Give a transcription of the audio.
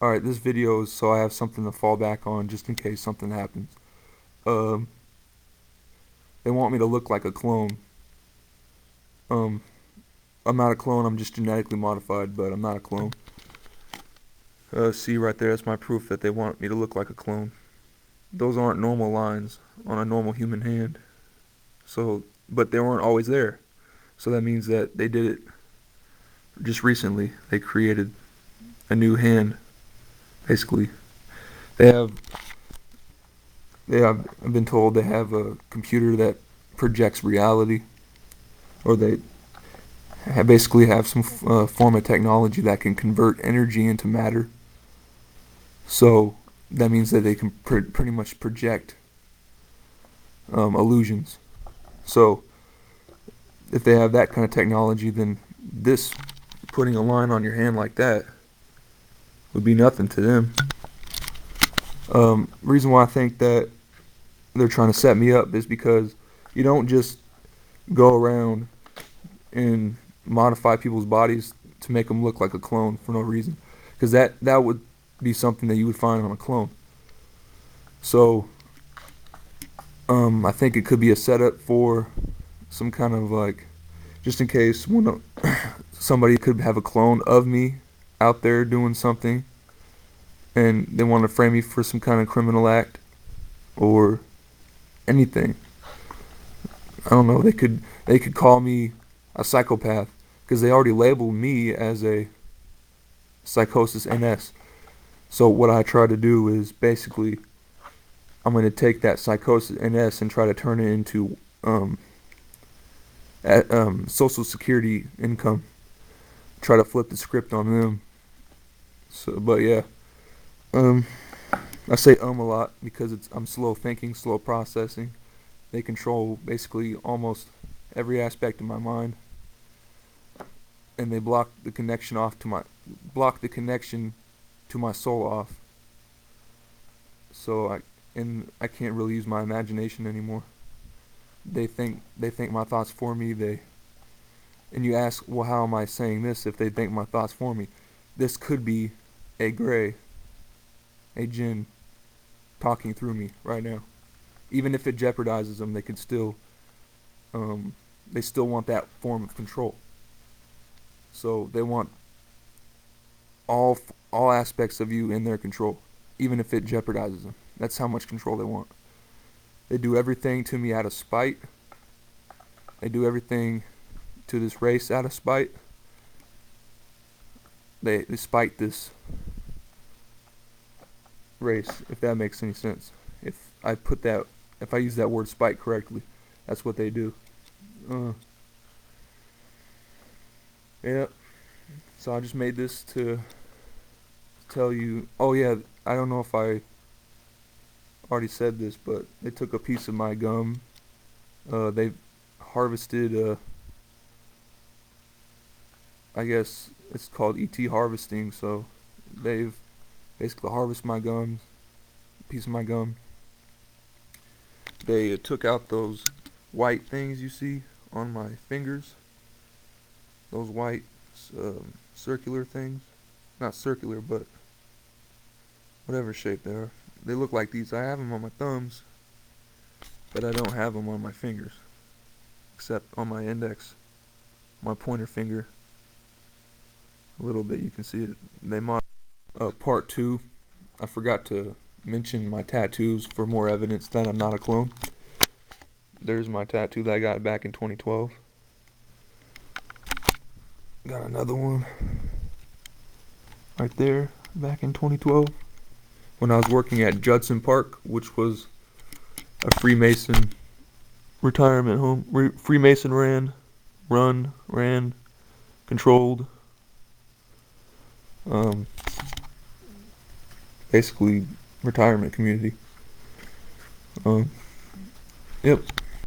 Alright, this video is so I have something to fall back on just in case something happens. Um, they want me to look like a clone. Um, I'm not a clone, I'm just genetically modified, but I'm not a clone. See right there, that's my proof that they want me to look like a clone. Those aren't normal lines on a normal human hand. So, but they weren't always there. So that means that they did it just recently. They created a new hand, basically. They have I've been told they have a computer that projects reality, or they basically have some form of technology that can convert energy into matter. So that means that they can pretty much project illusions. So if they have that kind of technology, then this, putting a line on your hand like that, would be nothing to them. Reason why I think that they're trying to set me up is because you don't just go around and modify people's bodies to make them look like a clone for no reason, because that would be something that you would find on a clone. So I think it could be a setup for some kind of, like, just in case somebody could have a clone of me out there doing something and they want to frame me for some kind of criminal act or anything. I don't know. They could call me a psychopath because they already labeled me as a psychosis NS. So what I try to do is basically I'm going to take that psychosis NS and try to turn it into Social Security income. Try to flip the script on them. So, but yeah, um, I say a lot because I'm slow thinking, slow processing. They control basically almost every aspect of my mind, and they block the connection to my soul off. So I can't really use my imagination anymore. They think my thoughts for me. And you ask, well, how am I saying this if they think my thoughts for me? This could be a gray, a jinn, talking through me right now. Even if it jeopardizes them, they still want that form of control. So they want all aspects of you in their control, even if it jeopardizes them. That's how much control they want. They do everything to me out of spite. They do everything to this race out of spite. They spite this race, if that makes any sense. If I use that word spite correctly, that's what they do. Yeah. So I just made this to tell you. Oh yeah, I don't know if I already said this, but they took a piece of my gum. They harvested. I guess it's called ET harvesting. So they've basically harvested my gums, piece of my gum. They took out those white things you see on my fingers. Those white circular things. Not circular, but whatever shape they are. They look like these. I have them on my thumbs, but I don't have them on my fingers, except on my index, my pointer finger. A little bit, you can see it. Part 2. I forgot to mention my tattoos for more evidence that I'm not a clone. There's my tattoo that I got back in 2012. Got another one right there back in 2012 when I was working at Judson Park, which was a Freemason retirement home. Freemason ran, controlled, basically retirement community. Yep.